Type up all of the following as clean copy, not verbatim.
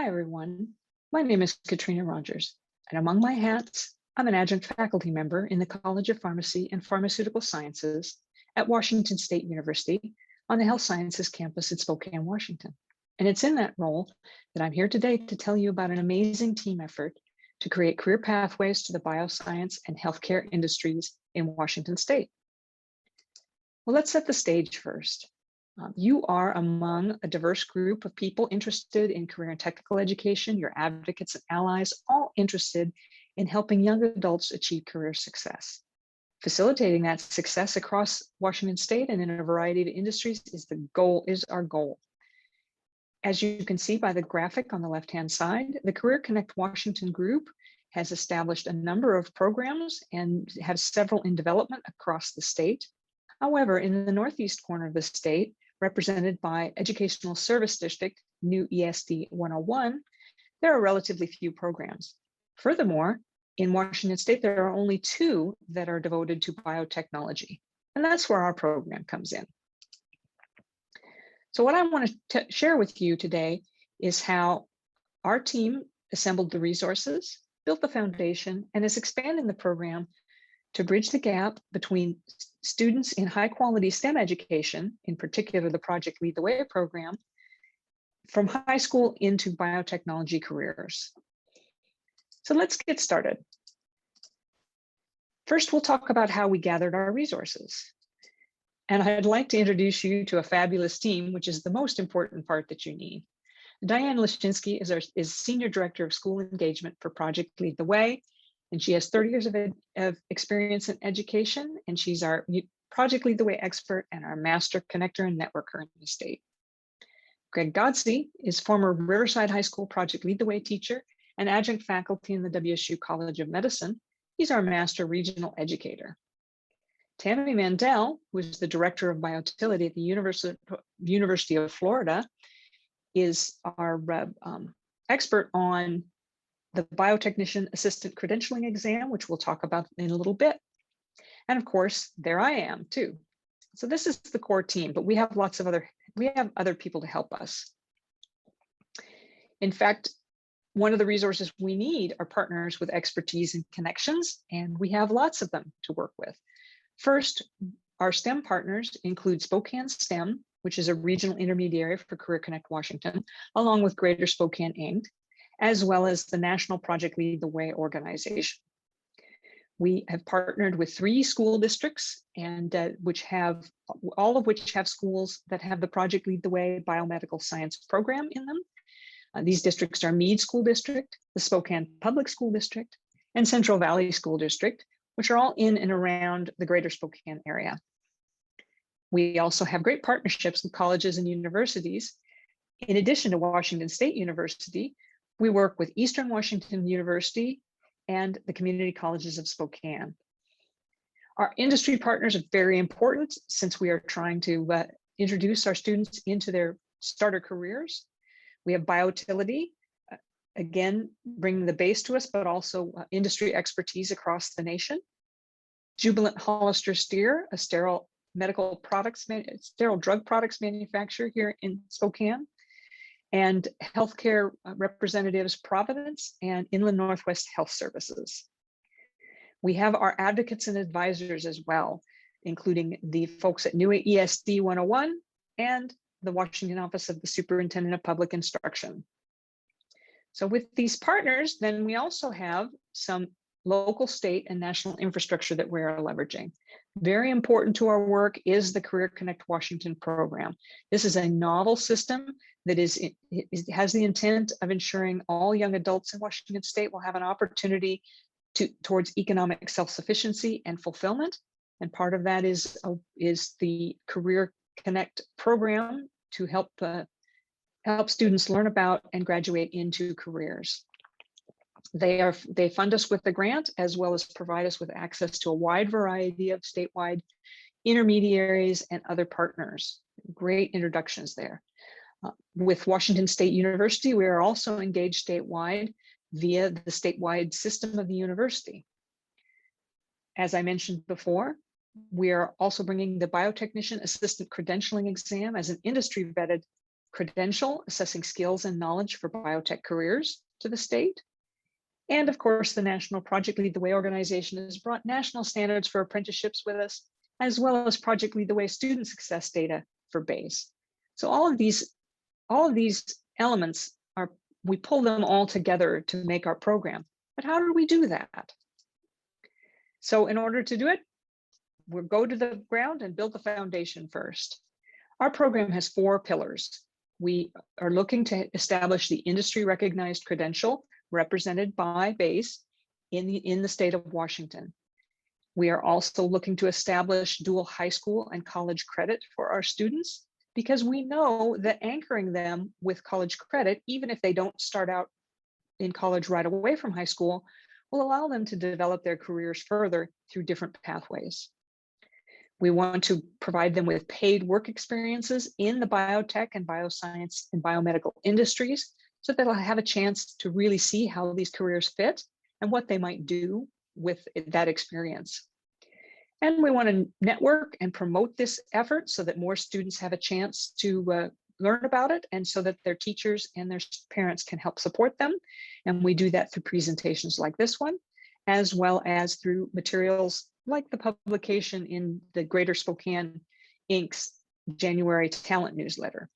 Hi, everyone. My name is Katrina Rogers, and among my hats, I'm an adjunct faculty member in the College of Pharmacy and Pharmaceutical Sciences at Washington State University on the Health Sciences campus in Spokane, Washington. And it's in that role that I'm here today to tell you about an amazing team effort to create career pathways to the bioscience and healthcare industries in Washington State. Well, let's set the stage first. You are among a diverse group of people interested in career and technical education. You're advocates and allies, all interested in helping young adults achieve career success. Facilitating that success across Washington State and in a variety of industries is our goal. As you can see by the graphic on the left-hand side, the Career Connect Washington group has established a number of programs and has several in development across the state. However, in the northeast corner of the state, represented by Educational Service District, New ESD 101, there are relatively few programs. Furthermore, in Washington State, there are only 2 that are devoted to biotechnology, and that's where our program comes in. So what I want to share with you today is how our team assembled the resources, built the foundation, and is expanding the program to bridge the gap between students in high quality STEM education, in particular the Project Lead the Way program, from high school into biotechnology careers. So let's get started. First, we'll talk about how we gathered our resources. And I'd like to introduce you to a fabulous team, which is the most important part that you need. Diane Lashinsky is Senior Director of School Engagement for Project Lead the Way, and she has 30 years of experience in education, and she's our Project Lead the Way expert and our master connector and networker in the state. Greg Godsey is former Riverside High School Project Lead the Way teacher and adjunct faculty in the WSU College of Medicine. He's our master regional educator. Tammy Mandel, who is the director of bioutility at the University of Florida, is our expert on the biotechnician assistant credentialing exam, which we'll talk about in a little bit. And of course, there I am too. So this is the core team, but we have other people to help us. In fact, one of the resources we need are partners with expertise and connections, and we have lots of them to work with. First, our STEM partners include Spokane STEM, which is a regional intermediary for Career Connect Washington, along with Greater Spokane Inc., as well as the National Project Lead the Way organization. We have partnered with 3 school districts, and all of which have schools that have the Project Lead the Way biomedical science program in them. These districts are Meade School District, the Spokane Public School District, and Central Valley School District, which are all in and around the Greater Spokane area. We also have great partnerships with colleges and universities. In addition to Washington State University, we work with Eastern Washington University and the community colleges of Spokane. Our industry partners are very important since we are trying to introduce our students into their starter careers. We have Biotility, again, bringing the base to us, but also industry expertise across the nation. Jubilant Hollister Steer, a sterile drug products manufacturer here in Spokane, and healthcare representatives Providence and Inland Northwest Health Services. We have our advocates and advisors as well, including the folks at New ESD 101 and the Washington Office of the Superintendent of Public Instruction. So with these partners, then we also have some local, state, and national infrastructure that we're leveraging. Very important to our work is the Career Connect Washington program. This is a novel system that has the intent of ensuring all young adults in Washington State will have an opportunity towards economic self-sufficiency and fulfillment. And part of that is the Career Connect program to help students learn about and graduate into careers. They fund us with a grant, as well as provide us with access to a wide variety of statewide intermediaries and other partners. Great introductions there. With Washington State University, we are also engaged statewide via the statewide system of the university. As I mentioned before, we are also bringing the biotechnician assistant credentialing exam as an industry vetted credential, assessing skills and knowledge for biotech careers to the state. And of course, the National Project Lead the Way organization has brought national standards for apprenticeships with us, as well as Project Lead the Way student success data for BASE. So all of these elements we pull them all together to make our program. But how do we do that? So in order to do it, we'll go to the ground and build the foundation first. Our program has 4 pillars. We are looking to establish the industry recognized credential represented by BASE in the state of Washington. We are also looking to establish dual high school and college credit for our students, because we know that anchoring them with college credit, even if they don't start out in college right away from high school, will allow them to develop their careers further through different pathways. We want to provide them with paid work experiences in the biotech and bioscience and biomedical industries, so that they'll have a chance to really see how these careers fit and what they might do with that experience. And we want to network and promote this effort so that more students have a chance to learn about it, and so that their teachers and their parents can help support them. And we do that through presentations like this one, as well as through materials like the publication in the Greater Spokane Inc.'s January Talent Newsletter.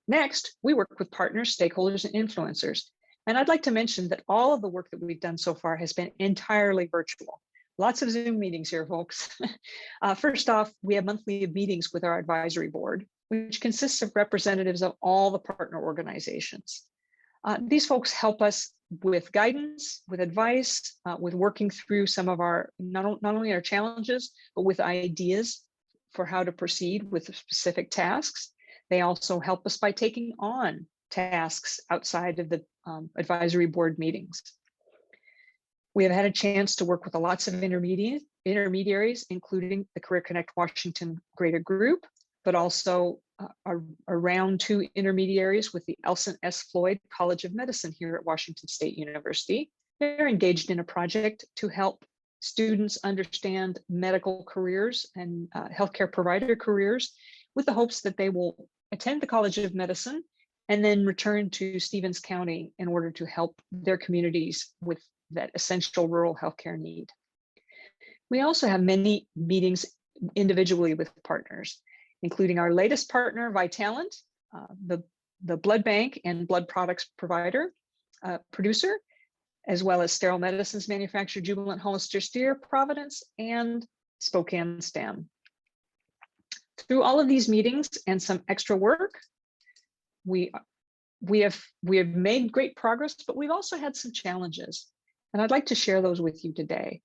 Next, we work with partners, stakeholders, and influencers. And I'd like to mention that all of the work that we've done so far has been entirely virtual. Lots of Zoom meetings here, folks. First off, we have monthly meetings with our advisory board, which consists of representatives of all the partner organizations. These folks help us with guidance, with advice, with working through some of our, not only our challenges, but with ideas for how to proceed with specific tasks. They also help us by taking on tasks outside of the advisory board meetings. We have had a chance to work with lots of intermediaries, including the Career Connect Washington GRETER group, but also around 2 intermediaries with the Elson S. Floyd College of Medicine here at Washington State University. They're engaged in a project to help students understand medical careers and healthcare provider careers, with the hopes that they will attend the College of Medicine and then return to Stevens County in order to help their communities with that essential rural healthcare need. We also have many meetings individually with partners, including our latest partner, Vitalant, the blood bank and blood products producer, as well as sterile medicines manufacturer Jubilant Hollister Steer, Providence, and Spokane STEM. Through all of these meetings and some extra work, we have made great progress, but we've also had some challenges, and I'd like to share those with you today.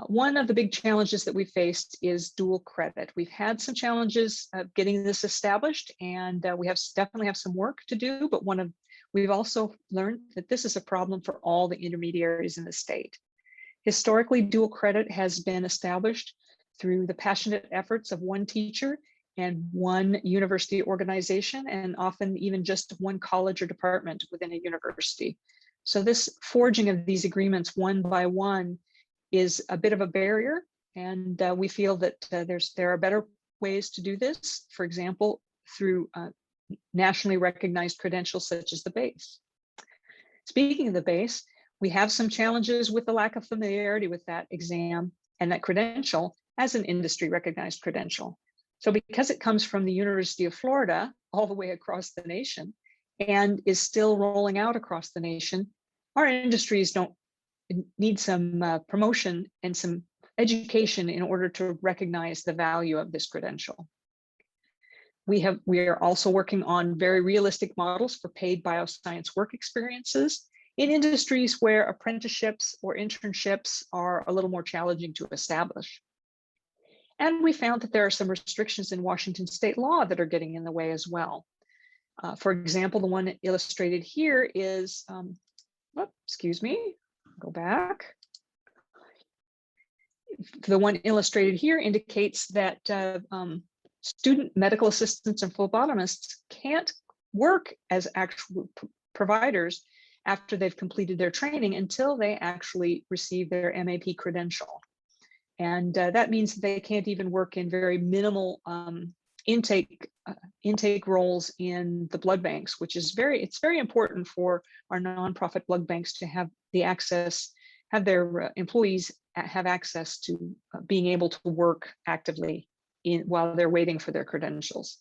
One of the big challenges that we faced is dual credit. We've had some challenges getting this established, and we definitely have some work to do, but we've also learned that this is a problem for all the intermediaries in the state. Historically, dual credit has been established through the passionate efforts of one teacher and one university organization, and often even just one college or department within a university. So this forging of these agreements one by one is a bit of a barrier, and we feel that there are better ways to do this, for example, through nationally recognized credentials such as the BASE. Speaking of the BASE, we have some challenges with the lack of familiarity with that exam and that credential as an industry recognized credential. So because it comes from the University of Florida all the way across the nation and is still rolling out across the nation, our industries need some promotion and some education in order to recognize the value of this credential. We are also working on very realistic models for paid bioscience work experiences in industries where apprenticeships or internships are a little more challenging to establish. And we found that there are some restrictions in Washington state law that are getting in the way as well. For example, the one illustrated here is, excuse me, go back. The one illustrated here indicates that student medical assistants and phlebotomists can't work as actual providers after they've completed their training until they actually receive their MAP credential. And that means they can't even work in very minimal intake roles in the blood banks, which is it's very important for our nonprofit blood banks to have the access, have their employees have access to being able to work actively while they're waiting for their credentials.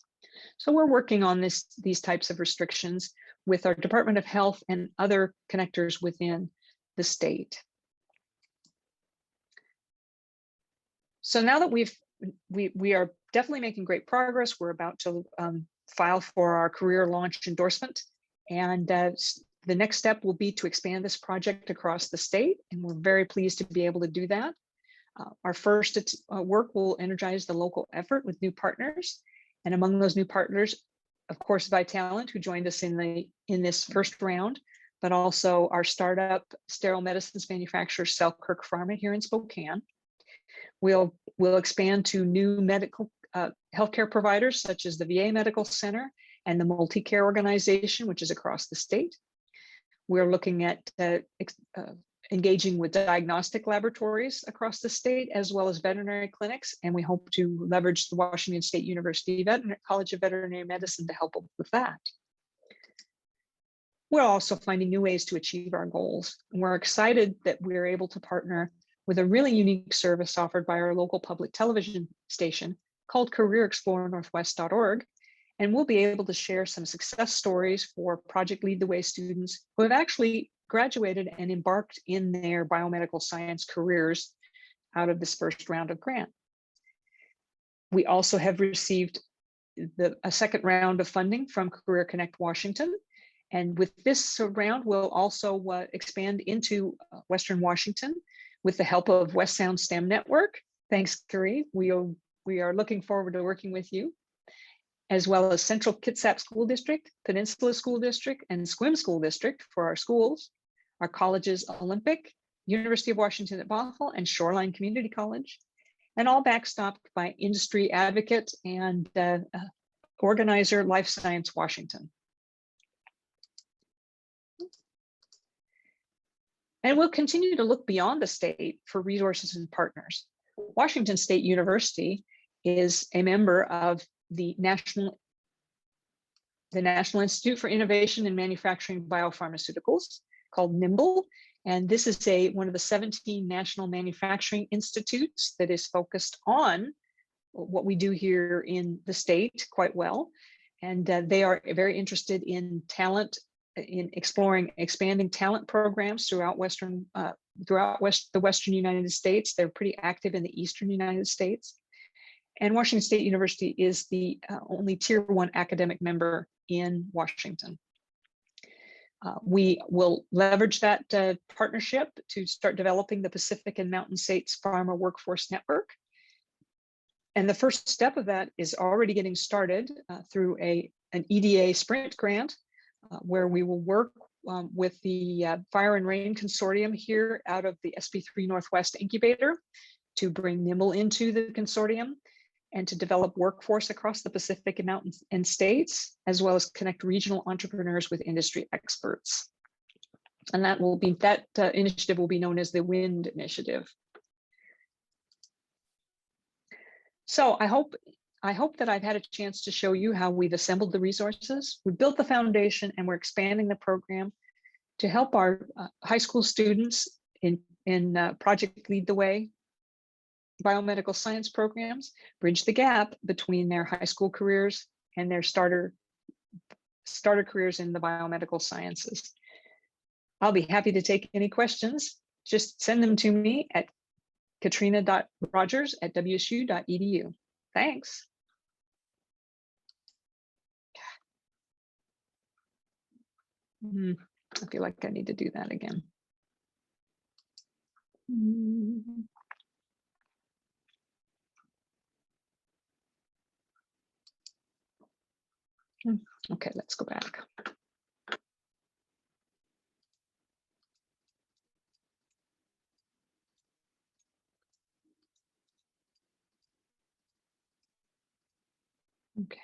So we're working on these types of restrictions with our Department of Health and other connectors within the state. So now that we are definitely making great progress, we're about to file for our career launch endorsement. And the next step will be to expand this project across the state. And we're very pleased to be able to do that. Our first work will energize the local effort with new partners. And among those new partners, of course, Vitalant, who joined us in this first round, but also our startup sterile medicines manufacturer, Selkirk Pharma here in Spokane. We'll expand to new medical healthcare providers, such as the VA Medical Center and the Multi-Care Organization, which is across the state. We're looking at engaging with diagnostic laboratories across the state, as well as veterinary clinics, and we hope to leverage the Washington State University College of Veterinary Medicine to help with that. We're also finding new ways to achieve our goals, and we're excited that we're able to partner with a really unique service offered by our local public television station called careerexplorenorthwest.org. And we'll be able to share some success stories for Project Lead the Way students who have actually graduated and embarked in their biomedical science careers out of this first round of grant. We also have received a second round of funding from Career Connect Washington. And with this round, we'll also expand into Western Washington with the help of West Sound STEM Network. Thanks, Carrie. We are looking forward to working with you, as well as Central Kitsap School District, Peninsula School District, and Sequim School District for our schools, our colleges, Olympic, University of Washington at Bothell, and Shoreline Community College, and all backstopped by industry advocate and organizer Life Science Washington. And we'll continue to look beyond the state for resources and partners. Washington State University is a member of the National Institute for Innovation in Manufacturing Biopharmaceuticals, called NIMBLE. And this is one of the 17 national manufacturing institutes that is focused on what we do here in the state quite well. And they are very interested in talent, in expanding talent programs throughout the Western United States. They're pretty active in the Eastern United States. And Washington State University is the only Tier 1 academic member in Washington. We will leverage that partnership to start developing the Pacific and Mountain States Pharma Workforce Network. And the first step of that is already getting started through an EDA Sprint grant, where we will work with the Fire and Rain Consortium here out of the SB3 Northwest Incubator to bring NIMBLE into the consortium and to develop workforce across the Pacific and Mountain and states, as well as connect regional entrepreneurs with industry experts. And that initiative will be known as the WIND Initiative. So I hope that I've had a chance to show you how we've assembled the resources. We built the foundation and we're expanding the program to help our high school students in Project Lead the Way biomedical science programs bridge the gap between their high school careers and their starter careers in the biomedical sciences. I'll be happy to take any questions. Just send them to me at katrina.rogers@wsu.edu. Thanks. I feel like I need to do that again. Okay, let's go back. Okay.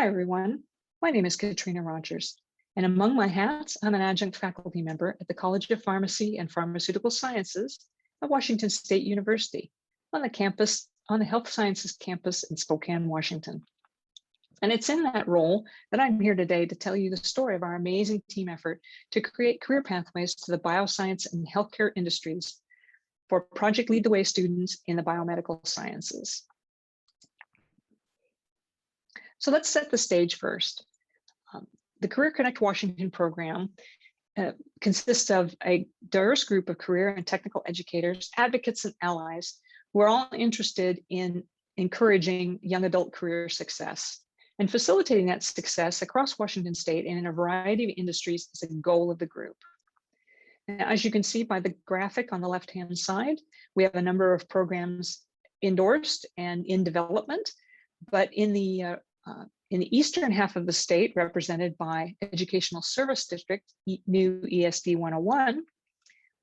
Hi, everyone. My name is Katrina Rogers, and among my hats, I'm an adjunct faculty member at the College of Pharmacy and Pharmaceutical Sciences at Washington State University on the Health Sciences campus in Spokane, Washington. And it's in that role that I'm here today to tell you the story of our amazing team effort to create career pathways to the bioscience and healthcare industries for Project Lead the Way students in the biomedical sciences. So let's set the stage first. The Career Connect Washington program consists of a diverse group of career and technical educators, advocates, and allies who are all interested in encouraging young adult career success. And facilitating that success across Washington State and in a variety of industries is a goal of the group. Now, as you can see by the graphic on the left-hand side, we have a number of programs endorsed and in development, but in the eastern half of the state, represented by Educational Service District, new ESD 101,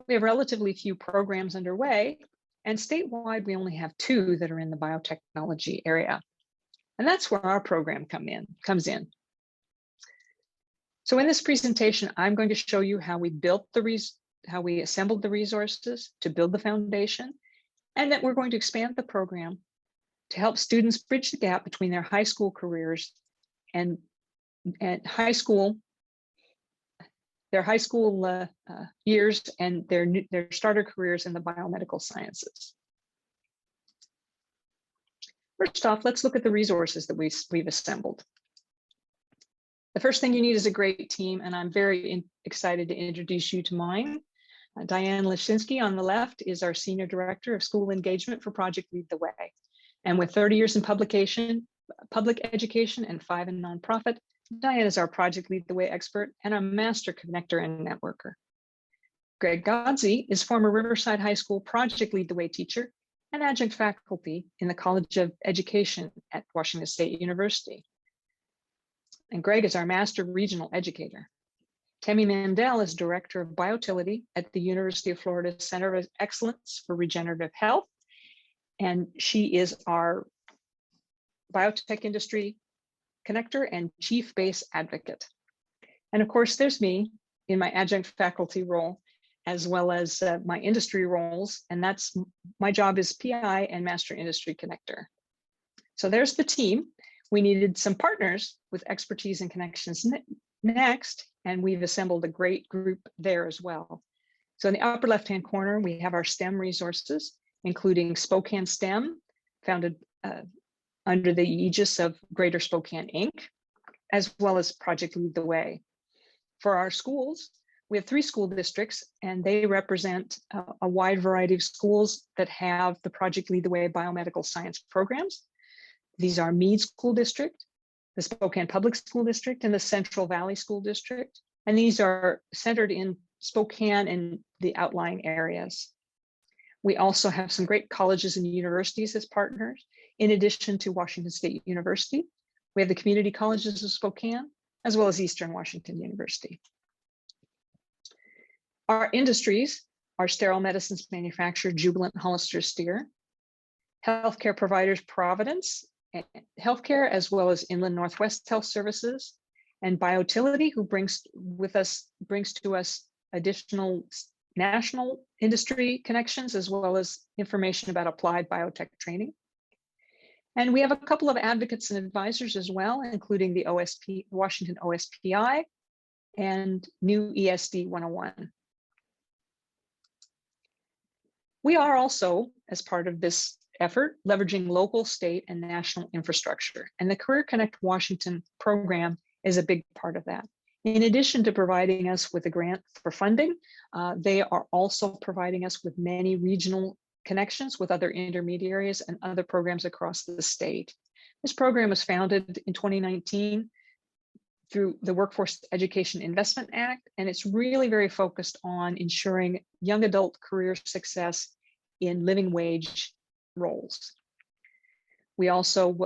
we have relatively few programs underway, and statewide, we only have 2 that are in the biotechnology area. And that's where our program comes in. So in this presentation, I'm going to show you how we assembled the resources to build the foundation, and that we're going to expand the program to help students bridge the gap between their high school careers and their high school years and their starter careers in the biomedical sciences. First off, let's look at the resources that we've assembled. The first thing you need is a great team, and I'm very excited to introduce you to mine. Diane Leshinsky on the left is our Senior Director of School Engagement for Project Lead the Way. And with 30 years in public education, and 5 in nonprofit, Diane is our Project Lead the Way expert and a master connector and networker. Greg Godsey is former Riverside High School Project Lead the Way teacher and adjunct faculty in the College of Education at Washington State University. And Greg is our master regional educator. Tammy Mandel is Director of Biotility at the University of Florida Center of Excellence for Regenerative Health. And she is our biotech industry connector and chief base advocate. And of course, there's me in my adjunct faculty role, as well as my industry roles. And my job is PI and master industry connector. So there's the team. We needed some partners with expertise and connections next, and we've assembled a great group there as well. So in the upper left-hand corner, we have our STEM resources, including Spokane STEM, founded under the aegis of Greater Spokane Inc., as well as Project Lead the Way. For our schools, we have 3 school districts, and they represent a wide variety of schools that have the Project Lead the Way biomedical science programs. These are Meade School District, the Spokane Public School District, and the Central Valley School District. And these are centered in Spokane and the outlying areas. We also have some great colleges and universities as partners. In addition to Washington State University, we have the community colleges of Spokane, as well as Eastern Washington University. Our industries are sterile medicines manufacturer Jubilant Hollister Steer, healthcare providers Providence Healthcare, as well as Inland Northwest Health Services, and Biotility, who brings to us additional national industry connections, as well as information about applied biotech training. And we have a couple of advocates and advisors as well, including the Washington OSPI and new ESD 101. We are also, as part of this effort, leveraging local, state, and national infrastructure. And the Career Connect Washington program is a big part of that. In addition to providing us with a grant for funding, they are also providing us with many regional connections with other intermediaries and other programs across the state. This program was founded in 2019 through the Workforce Education Investment Act, and it's really very focused on ensuring young adult career success in living wage roles. We also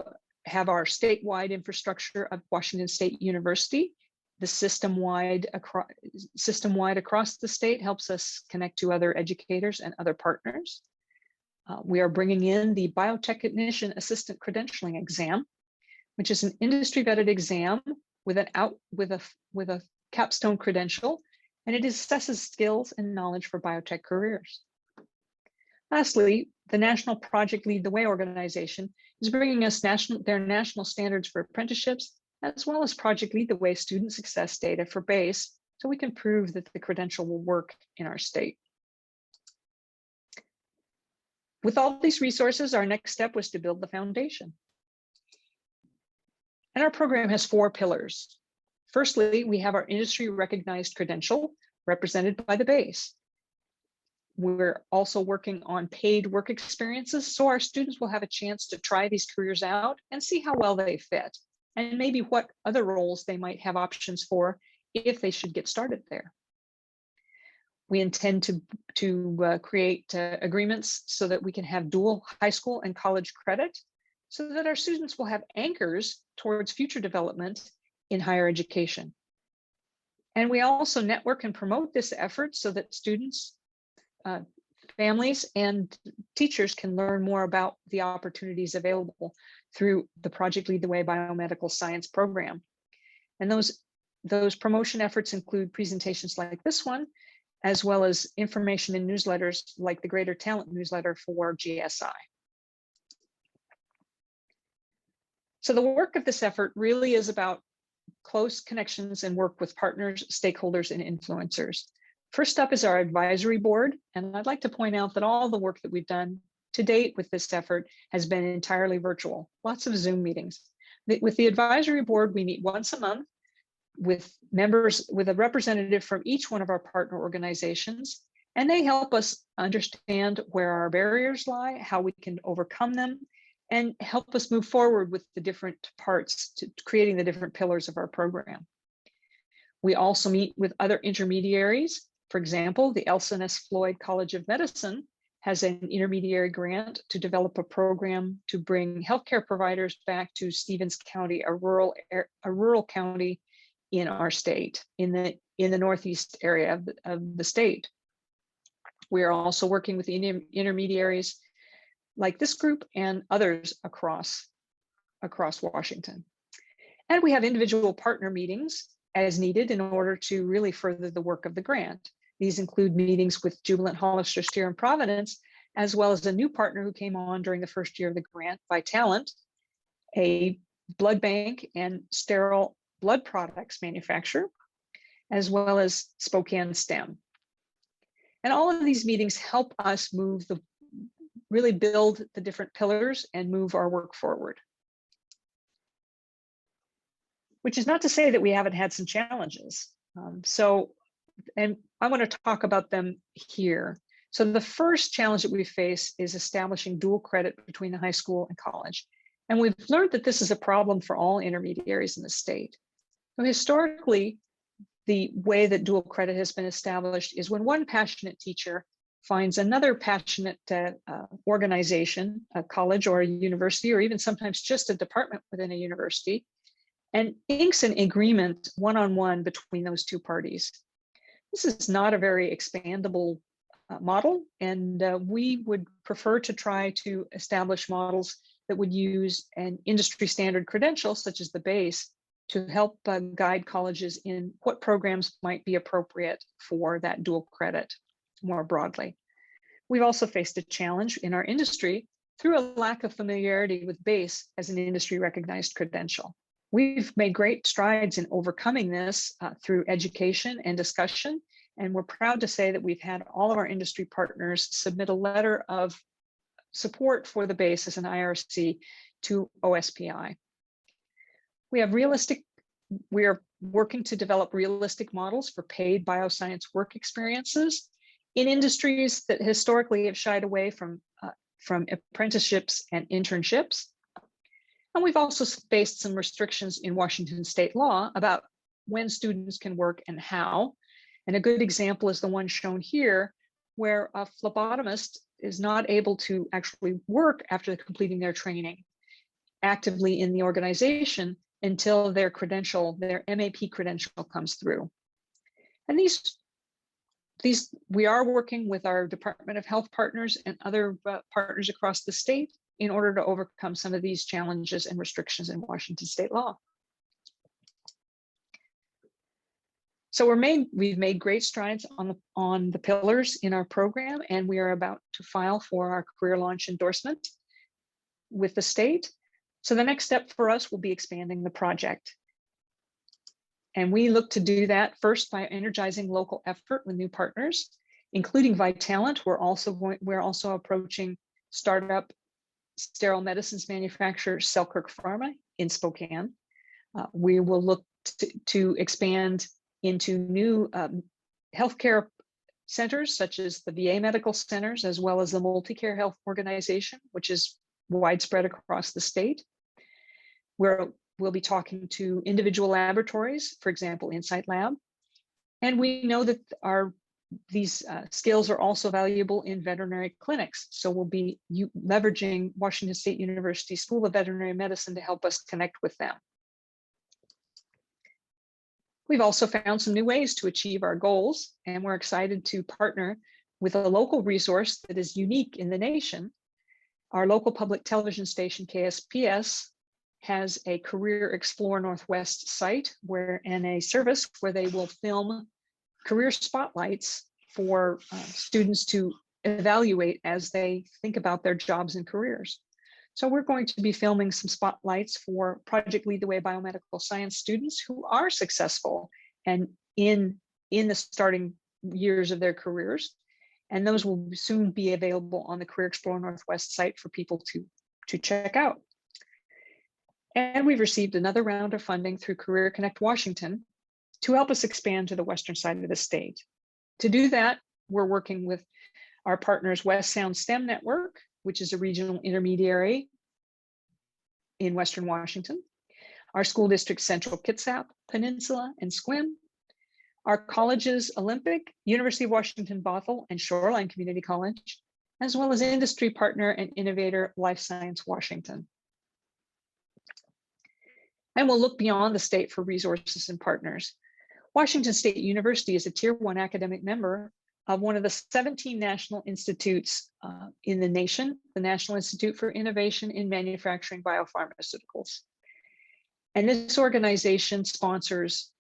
have our statewide infrastructure of Washington State University. The system-wide across the state helps us connect to other educators and other partners. We are bringing in the Biotechnician Assistant Credentialing Exam. which is an industry vetted exam with a capstone credential, and it assesses skills and knowledge for biotech careers. Lastly, the National Project Lead the Way organization is bringing us their national standards for apprenticeships, as well as Project Lead the Way student success data for BASE, so we can prove that the credential will work in our state. With all these resources, our next step was to build the foundation. And our program has 4 pillars. Firstly, we have our industry recognized credential represented by the BASE. We're also working on paid work experiences, so our students will have a chance to try these careers out and see how well they fit, and maybe what other roles they might have options for if they should get started there. We intend to create agreements so that we can have dual high school and college credit, so that our students will have anchors towards future development in higher education. And we also network and promote this effort so that students, families, and teachers can learn more about the opportunities available through the Project Lead the Way Biomedical Science program. And those promotion efforts include presentations like this one, as well as information in newsletters like the GRETER Talent newsletter for GSI. So the work of this effort really is about close connections and work with partners, stakeholders, and influencers. First up is our advisory board, and I'd like to point out that all the work that we've done to date with this effort has been entirely virtual, lots of Zoom meetings. With the advisory board, we meet once a month with members, with a representative from each one of our partner organizations, and they help us understand where our barriers lie, how we can overcome them, and help us move forward with the different parts to creating the different pillars of our program. We also meet with other intermediaries. For example, the Elsa and S. Floyd College of Medicine has an intermediary grant to develop a program to bring healthcare providers back to Stevens County, a rural county in our state, in the northeast area of the state. We are also working with the intermediaries like this group and others across Washington. And we have individual partner meetings as needed in order to really further the work of the grant. These include meetings with Jubilant Hollister Steer in Providence, as well as a new partner who came on during the first year of the grant, Vitalant, a blood bank and sterile blood products manufacturer, as well as Spokane STEM. And all of these meetings help us really build the different pillars and move our work forward. Which is not to say that we haven't had some challenges. And I want to talk about them here. So the first challenge that we face is establishing dual credit between the high school and college. And we've learned that this is a problem for all intermediaries in the state. So historically, the way that dual credit has been established is when one passionate teacher finds another passionate organization, a college or a university, or even sometimes just a department within a university, and inks an agreement one-on-one between those two parties. This is not a very expandable model, and we would prefer to try to establish models that would use an industry standard credential, such as the BASE, to help guide colleges in what programs might be appropriate for that dual credit more broadly. We've also faced a challenge in our industry through a lack of familiarity with BASE as an industry recognized credential. We've made great strides in overcoming this through education and discussion, and we're proud to say that we've had all of our industry partners submit a letter of support for the BASE as an IRC to OSPI. We are working to develop realistic models for paid bioscience work experiences in industries that historically have shied away from apprenticeships and internships. And we've also faced some restrictions in Washington state law about when students can work and how. And a good example is the one shown here, where a phlebotomist is not able to actually work after completing their training actively in the organization until their credential, their MAP credential comes through. And we are working with our Department of Health partners and other partners across the state in order to overcome some of these challenges and restrictions in Washington state law. So we've made great strides on the pillars in our program, and we are about to file for our career launch endorsement with the state. So the next step for us will be expanding the project. And we look to do that first by energizing local effort with new partners, including Vitalant. We're also approaching startup sterile medicines manufacturer Selkirk Pharma in Spokane. We will look to expand into new healthcare centers, such as the VA medical centers, as well as the Multicare Health Organization, which is widespread across the state. We'll be talking to individual laboratories, for example, Insight Lab. And we know that these skills are also valuable in veterinary clinics. So we'll be leveraging Washington State University School of Veterinary Medicine to help us connect with them. We've also found some new ways to achieve our goals, and we're excited to partner with a local resource that is unique in the nation. Our local public television station, KSPS, has a Career Explore Northwest site and a service where they will film career spotlights for students to evaluate as they think about their jobs and careers. So we're going to be filming some spotlights for Project Lead the Way biomedical science students who are successful and in the starting years of their careers. And those will soon be available on the Career Explore Northwest site for people to check out. And we've received another round of funding through Career Connect Washington to help us expand to the western side of the state. To do that, we're working with our partners West Sound STEM Network, which is a regional intermediary in Western Washington, our school district Central Kitsap, Peninsula, and Sequim, our colleges Olympic, University of Washington Bothell, and Shoreline Community College, as well as industry partner and innovator Life Science Washington. And we'll look beyond the state for resources and partners. Washington State University is a Tier 1 academic member of one of the 17 national institutes in the nation, the National Institute for Innovation in Manufacturing Biopharmaceuticals. And this organization sponsors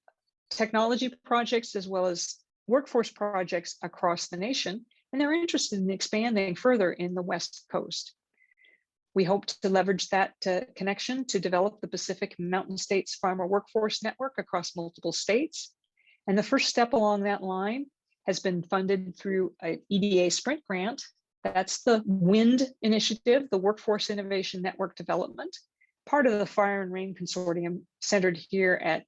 technology projects as well as workforce projects across the nation, and they're interested in expanding further in the West Coast. We hope to leverage that connection to develop the Pacific Mountain States Farmer Workforce Network across multiple states. And the first step along that line has been funded through an EDA Sprint grant. That's the WIND initiative, the Workforce Innovation Network Development, part of the Fire and Rain Consortium centered here at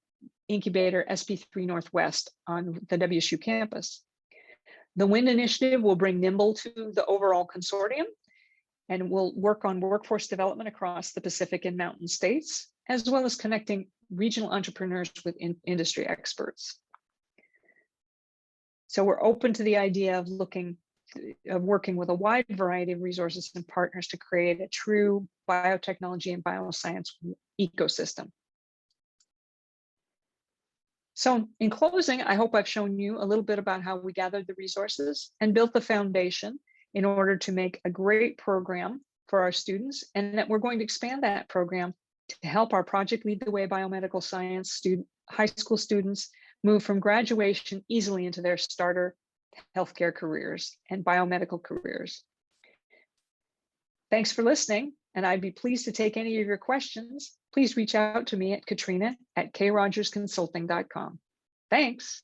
Incubator SP3 Northwest on the WSU campus. The WIND initiative will bring NIMBLE to the overall consortium, and we'll work on workforce development across the Pacific and Mountain States, as well as connecting regional entrepreneurs with industry experts. So we're open to the idea of working with a wide variety of resources and partners to create a true biotechnology and bioscience ecosystem. So in closing, I hope I've shown you a little bit about how we gathered the resources and built the foundation in order to make a great program for our students, and that we're going to expand that program to help our Project Lead the Way biomedical science high school students move from graduation easily into their starter healthcare careers and biomedical careers. Thanks for listening, and I'd be pleased to take any of your questions. Please reach out to me at Katrina@krogersconsulting.com. Thanks.